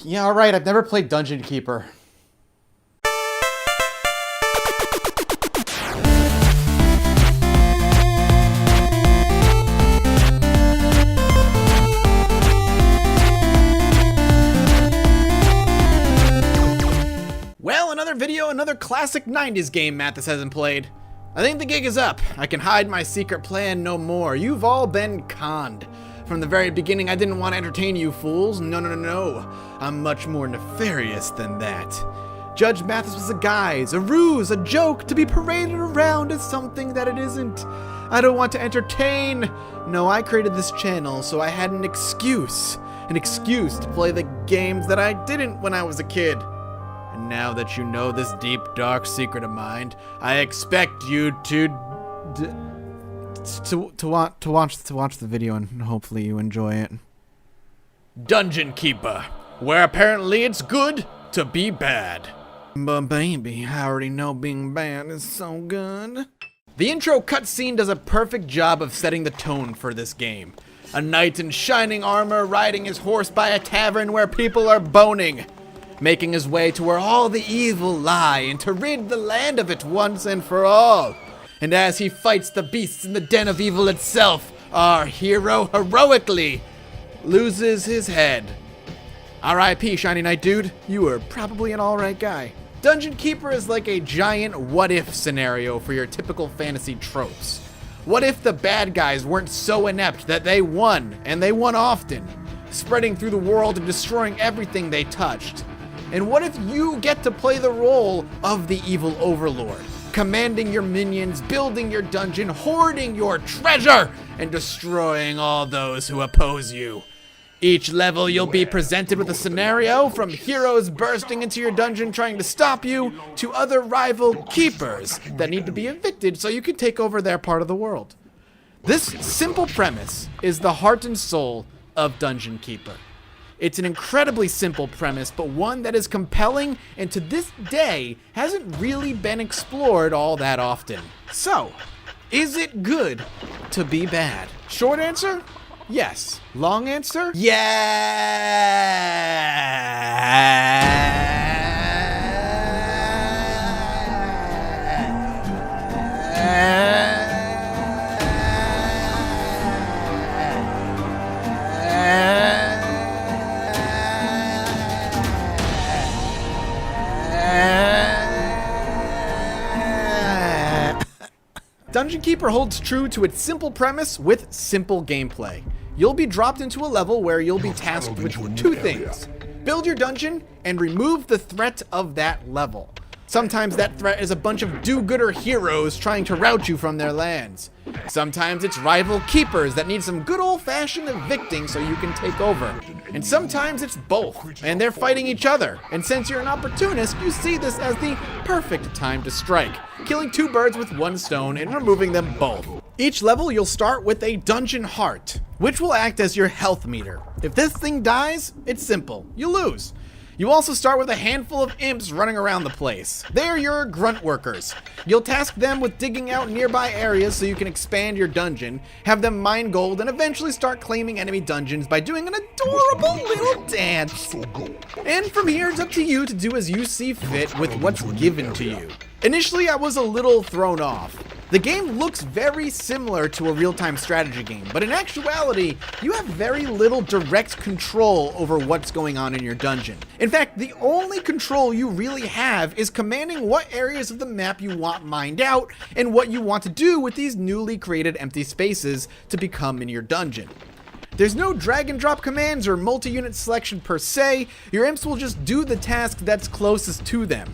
Yeah, alright, I've never played Dungeon Keeper. Well, another video, another classic 90s game Mathas hasn't played. I think the gig is up. I can hide my secret plan no more. You've all been conned. From the very beginning, I didn't want to entertain you fools. No. I'm much more nefarious than that. Judge Mathas was a guise, a ruse, a joke to be paraded around as something that it isn't. I don't want to entertain. No, I created this channel so I had an excuse to play the games that I didn't when I was a kid. And now that you know this deep, dark secret of mine, I expect you to watch the video and hopefully you enjoy it. Dungeon Keeper, where apparently it's good to be bad. But baby, I already know being bad is so good. The intro cutscene does a perfect job of setting the tone for this game. A knight in shining armor riding his horse by a tavern where people are boning, making his way to where all the evil lie and to rid the land of it once and for all. And as he fights the beasts in the den of evil itself, our hero heroically loses his head. R.I.P. Shiny Knight dude, you were probably an alright guy. Dungeon Keeper is like a giant what-if scenario for your typical fantasy tropes. What if the bad guys weren't so inept that they won, and they won often, spreading through the world and destroying everything they touched? And what if you get to play the role of the evil overlord, commanding your minions, building your dungeon, hoarding your treasure, and destroying all those who oppose you? Each level you'll be presented with a scenario, from heroes bursting into your dungeon trying to stop you, to other rival keepers that need to be evicted so you can take over their part of the world. This simple premise is the heart and soul of Dungeon Keeper. It's an incredibly simple premise, but one that is compelling and to this day hasn't really been explored all that often. So, is it good to be bad? Short answer? Yes. Long answer? Dungeon Keeper holds true to its simple premise with simple gameplay. You'll be dropped into a level where you'll be tasked with two things: build your dungeon and remove the threat of that level. Sometimes that threat is a bunch of do-gooder heroes trying to rout you from their lands. Sometimes it's rival keepers that need some good old-fashioned evicting so you can take over. And sometimes it's both, and they're fighting each other. And since you're an opportunist, you see this as the perfect time to strike, killing two birds with one stone and removing them both. Each level you'll start with a dungeon heart, which will act as your health meter. If this thing dies, it's simple, you lose. You also start with a handful of imps running around the place. They're your grunt workers. You'll task them with digging out nearby areas so you can expand your dungeon, have them mine gold, and eventually start claiming enemy dungeons by doing an adorable little dance. And from here, it's up to you to do as you see fit with what's given to you. Initially, I was a little thrown off. The game looks very similar to a real-time strategy game, but in actuality, you have very little direct control over what's going on in your dungeon. In fact, the only control you really have is commanding what areas of the map you want mined out and what you want to do with these newly created empty spaces to become in your dungeon. There's no drag and drop commands or multi-unit selection per se. Your imps will just do the task that's closest to them.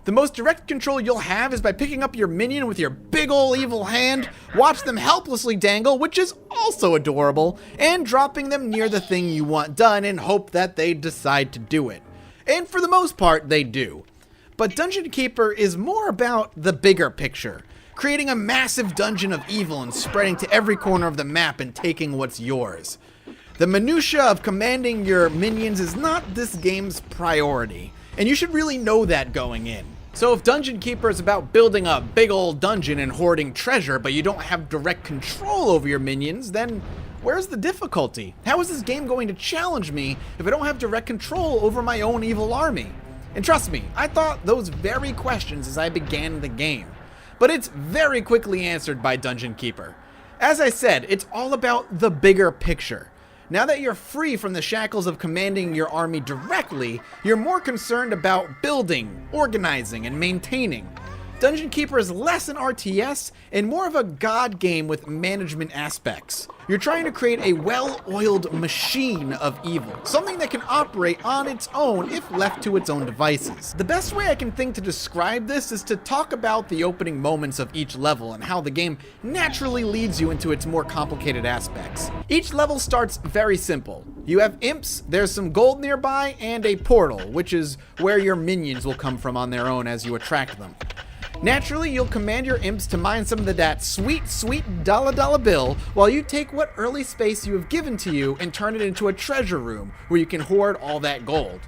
The most direct control you'll have is by picking up your minion with your big ol' evil hand, watch them helplessly dangle, which is also adorable, and dropping them near the thing you want done and hope that they decide to do it. And for the most part, they do. But Dungeon Keeper is more about the bigger picture, creating a massive dungeon of evil and spreading to every corner of the map and taking what's yours. The minutia of commanding your minions is not this game's priority, and you should really know that going in. So if Dungeon Keeper is about building a big old dungeon and hoarding treasure, but you don't have direct control over your minions, then Where's the difficulty? How is this game going to challenge me if I don't have direct control over my own evil army? And trust me, I thought those very questions as I began the game. But it's very quickly answered by Dungeon Keeper. As I said, it's all about the bigger picture. Now that you're free from the shackles of commanding your army directly, you're more concerned about building, organizing, and maintaining. Dungeon Keeper is less an RTS and more of a god game with management aspects. You're trying to create a well-oiled machine of evil, something that can operate on its own if left to its own devices. The best way I can think to describe this is to talk about the opening moments of each level and how the game naturally leads you into its more complicated aspects. Each level starts very simple. You have imps, there's some gold nearby, and a portal, which is where your minions will come from on their own as you attract them. Naturally, you'll command your imps to mine some of that sweet dollar bill while you take what early space you have given to you and turn it into a treasure room where you can hoard all that gold.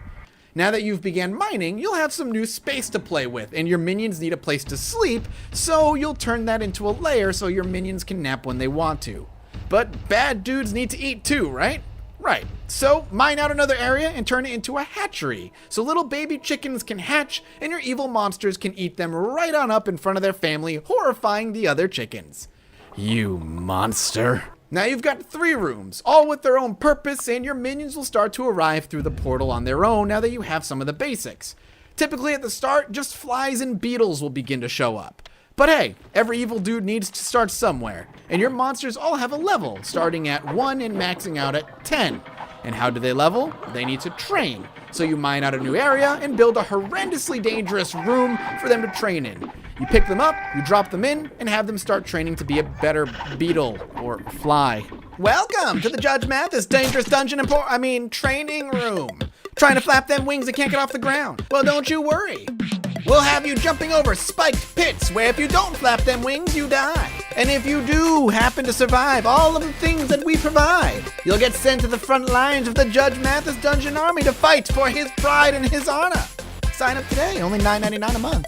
Now that you've began mining, you'll have some new space to play with, and your minions need a place to sleep, so you'll turn that into a lair so your minions can nap when they want to. But bad dudes need to eat too, right? Right, so mine out another area and turn it into a hatchery, so little baby chickens can hatch and your evil monsters can eat them right on up in front of their family, horrifying the other chickens. You monster. Now you've got 3 rooms, all with their own purpose, and your minions will start to arrive through the portal on their own now that you have some of the basics. Typically at the start, just flies and beetles will begin to show up. But hey, every evil dude needs to start somewhere, and your monsters all have a level, starting at 1 and maxing out at 10. And how do they level? They need to train. So you mine out a new area and build a horrendously dangerous room for them to train in. You pick them up, you drop them in, and have them start training to be a better beetle or fly. Welcome to the Judge Mathas Dangerous Dungeon and Training Room. Trying to flap them wings that can't get off the ground. Well, don't you worry. We'll have you jumping over spiked pits where if you don't flap them wings, you die. And if you do happen to survive all of the things that we provide, you'll get sent to the front lines of the Judge Mathas Dungeon Army to fight for his pride and his honor. Sign up today, only $9.99 a month.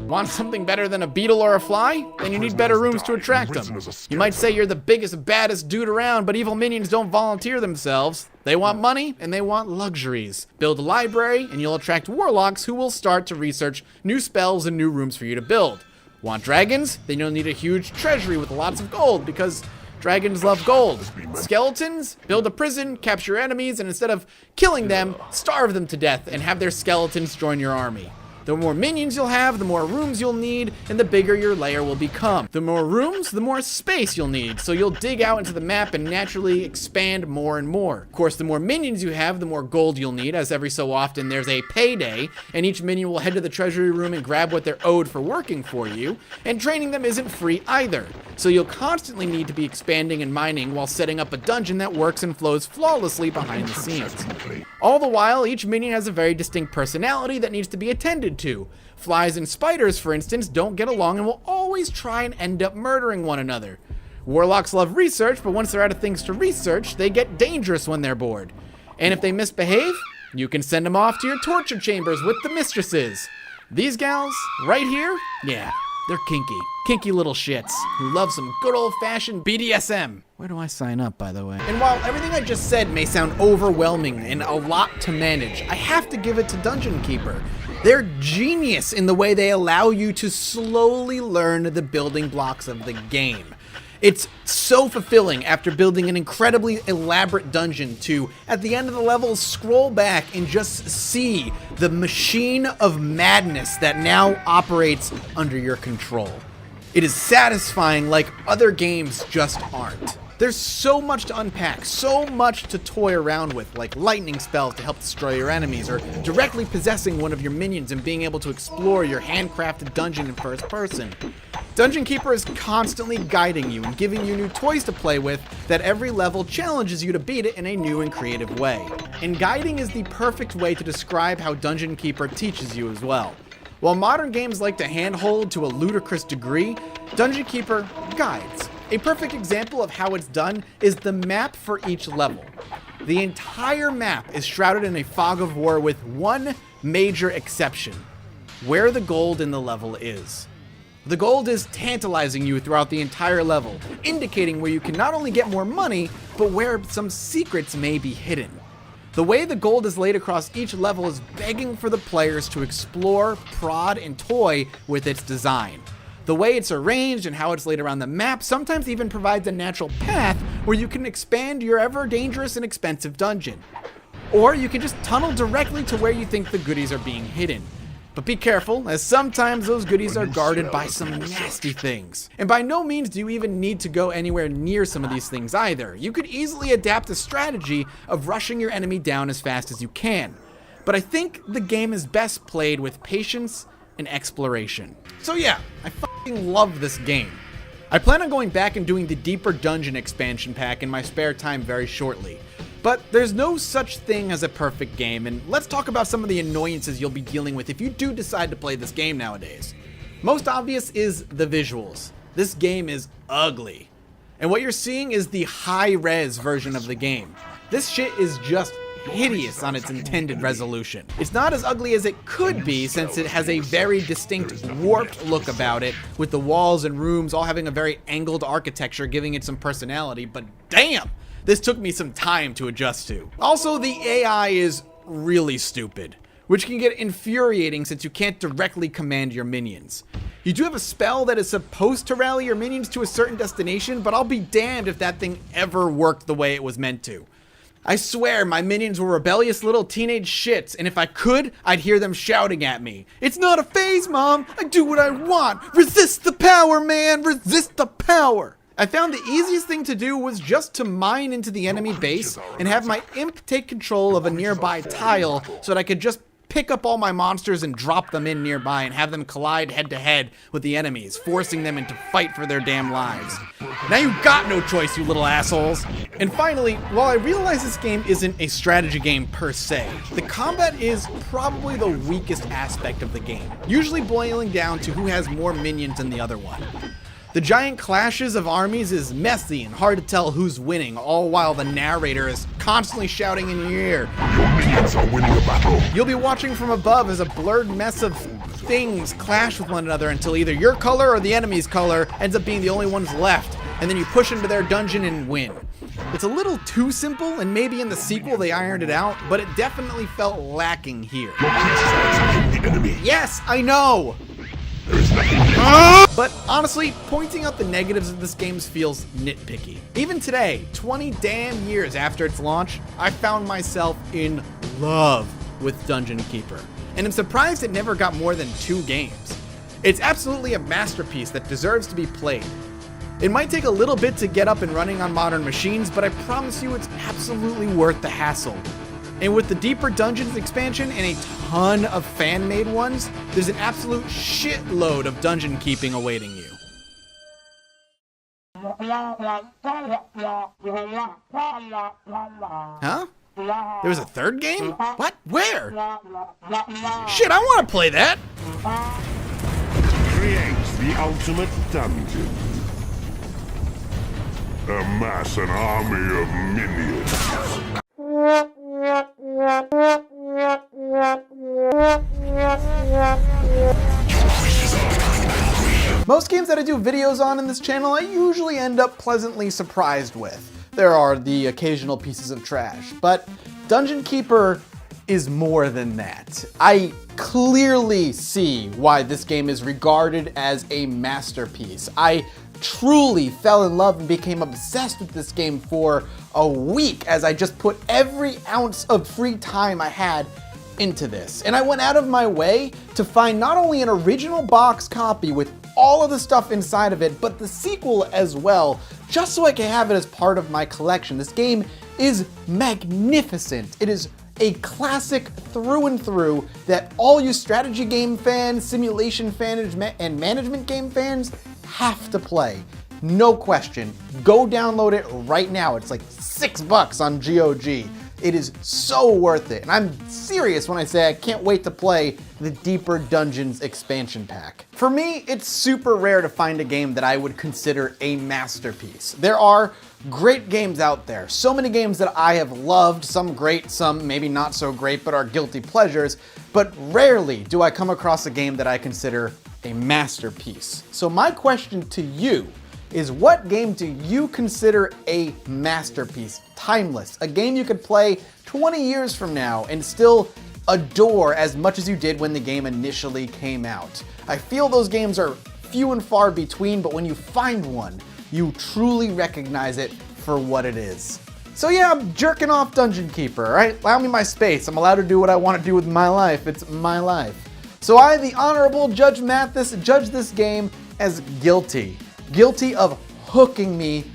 Want something better than a beetle or a fly? Then you need better rooms to attract them. You might say you're the biggest, baddest dude around, but evil minions don't volunteer themselves. They want money, and they want luxuries. Build a library, and you'll attract warlocks who will start to research new spells and new rooms for you to build. Want dragons? Then you'll need a huge treasury with lots of gold, because dragons love gold. Skeletons? Build a prison, capture enemies, and instead of killing them, starve them to death and have their skeletons join your army. The more minions you'll have, the more rooms you'll need, and the bigger your lair will become. The more rooms, the more space you'll need, so you'll dig out into the map and naturally expand more and more. Of course, the more minions you have, the more gold you'll need, as every so often there's a payday, and each minion will head to the treasury room and grab what they're owed for working for you, and training them isn't free either. So you'll constantly need to be expanding and mining while setting up a dungeon that works and flows flawlessly behind the scenes. All the while, each minion has a very distinct personality that needs to be attended to. Flies and spiders, for instance, don't get along and will always try and end up murdering one another. Warlocks love research, but once they're out of things to research, they get dangerous when they're bored. And if they misbehave, you can send them off to your torture chambers with the mistresses. These gals, right here, yeah, they're kinky. Kinky little shits who love some good old-fashioned BDSM. Where do I sign up, by the way? And while everything I just said may sound overwhelming and a lot to manage, I have to give it to Dungeon Keeper. They're genius in the way they allow you to slowly learn the building blocks of the game. It's so fulfilling after building an incredibly elaborate dungeon to, at the end of the level, scroll back and just see the machine of madness that now operates under your control. It is satisfying like other games just aren't. There's so much to unpack, so much to toy around with, like lightning spells to help destroy your enemies, or directly possessing one of your minions and being able to explore your handcrafted dungeon in first person. Dungeon Keeper is constantly guiding you and giving you new toys to play with that every level challenges you to beat it in a new and creative way. And guiding is the perfect way to describe how Dungeon Keeper teaches you as well. While modern games like to handhold to a ludicrous degree, Dungeon Keeper guides. A perfect example of how it's done is the map for each level. The entire map is shrouded in a fog of war with one major exception: where the gold in the level is. The gold is tantalizing you throughout the entire level, indicating where you can not only get more money, but where some secrets may be hidden. The way the gold is laid across each level is begging for the players to explore, prod, and toy with its design. The way it's arranged and how it's laid around the map sometimes even provides a natural path where you can expand your ever dangerous and expensive dungeon. Or you can just tunnel directly to where you think the goodies are being hidden. But be careful, as sometimes those goodies are guarded by some nasty things. And by no means do you even need to go anywhere near some of these things either. You could easily adapt a strategy of rushing your enemy down as fast as you can. But I think the game is best played with patience and exploration. So yeah, I fucking love this game. I plan on going back and doing the Deeper Dungeon expansion pack in my spare time very shortly. But there's no such thing as a perfect game, and let's talk about some of the annoyances you'll be dealing with if you do decide to play this game nowadays. Most obvious is the visuals. This game is ugly. And what you're seeing is the high-res version of the game. This shit is just hideous on its intended resolution. It's not as ugly as it could be since it has a very distinct warped look about it, with the walls and rooms all having a very angled architecture giving it some personality, but damn! This took me some time to adjust to. Also, the AI is really stupid, which can get infuriating since you can't directly command your minions. You do have a spell that is supposed to rally your minions to a certain destination, but I'll be damned if that thing ever worked the way it was meant to. I swear my minions were rebellious little teenage shits, and if I could, I'd hear them shouting at me. "It's not a phase, Mom! I do what I want! Resist the power, man! Resist the power!" I found the easiest thing to do was just to mine into the enemy base and have my imp take control of a nearby tile so that I could just pick up all my monsters and drop them in nearby and have them collide head to head with the enemies, forcing them into fight for their damn lives. Now you got no choice, you little assholes. And finally, while I realize this game isn't a strategy game per se, the combat is probably the weakest aspect of the game, usually boiling down to who has more minions than the other one. The giant clashes of armies is messy and hard to tell who's winning, all while the narrator is constantly shouting in your ear. Your minions are winning the battle. You'll be watching from above as a blurred mess of things clash with one another until either your color or the enemy's color ends up being the only ones left, and then you push into their dungeon and win. It's a little too simple, and maybe in the sequel they ironed it out, but it definitely felt lacking here. Your creatures are attacking the enemy. Yes, I know! There is nothing. But honestly, pointing out the negatives of this game feels nitpicky. Even today, 20 damn years after its launch, I found myself in love with Dungeon Keeper, and I'm surprised it never got more than 2 games. It's absolutely a masterpiece that deserves to be played. It might take a little bit to get up and running on modern machines, but I promise you it's absolutely worth the hassle. And with the Deeper Dungeons expansion and a ton of fan-made ones, there's an absolute shitload of dungeon keeping awaiting you. Huh? There was a third game? What? Where? Shit, I want to play that! Creates the ultimate dungeon. Amass an army of minions. Most games that I do videos on in this channel, I usually end up pleasantly surprised with. There are the occasional pieces of trash, but Dungeon Keeper is more than that. I clearly see why this game is regarded as a masterpiece. I truly fell in love and became obsessed with this game for a week as I just put every ounce of free time I had into this. And I went out of my way to find not only an original box copy with all of the stuff inside of it, but the sequel as well, just so I can have it as part of my collection. This game is magnificent. It is a classic through and through that all you strategy game fans, simulation fans, and management game fans have to play. No question. Go download it right now. It's like $6 on GOG. It is so worth it. And I'm serious when I say I can't wait to play the Deeper Dungeons expansion pack. For me, it's super rare to find a game that I would consider a masterpiece. There are great games out there. So many games that I have loved, some great, some maybe not so great, but are guilty pleasures. But rarely do I come across a game that I consider a masterpiece. So my question to you is, what game do you consider a masterpiece? Timeless, a game you could play 20 years from now and still adore as much as you did when the game initially came out. I feel those games are few and far between, but when you find one, you truly recognize it for what it is. So yeah, I'm jerking off Dungeon Keeper, alright? Allow me my space. I'm allowed to do what I want to do with my life. It's my life. So I, the Honorable Judge Mathas, judge this game as guilty. Guilty of hooking me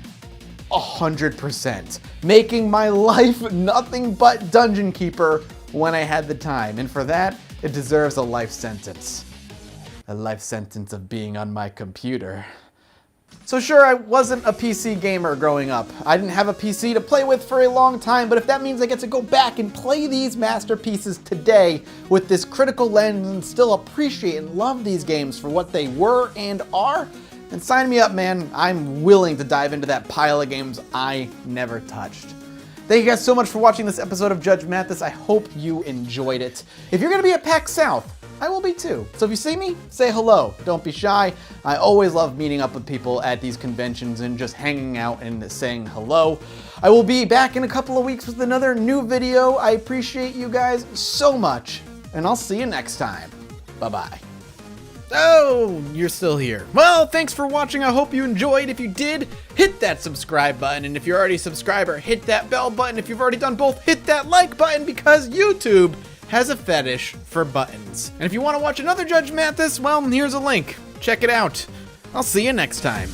100%. Making my life nothing but Dungeon Keeper when I had the time. And for that, it deserves a life sentence. A life sentence of being on my computer. So sure, I wasn't a PC gamer growing up. I didn't have a PC to play with for a long time, but if that means I get to go back and play these masterpieces today with this critical lens and still appreciate and love these games for what they were and are, then sign me up, man. I'm willing to dive into that pile of games I never touched. Thank you guys so much for watching this episode of Judge Mathas. I hope you enjoyed it. If you're gonna be at PAX South, I will be too. So if you see me, say hello. Don't be shy. I always love meeting up with people at these conventions and just hanging out and saying hello. I will be back in a couple of weeks with another new video. I appreciate you guys so much, and I'll see you next time. Bye-bye. Oh, you're still here. Well, thanks for watching. I hope you enjoyed. If you did, hit that subscribe button. And if you're already a subscriber, hit that bell button. If you've already done both, hit that like button, because YouTube has a fetish for buttons. And if you want to watch another Judge Mathas, well, here's a link. Check it out. I'll see you next time.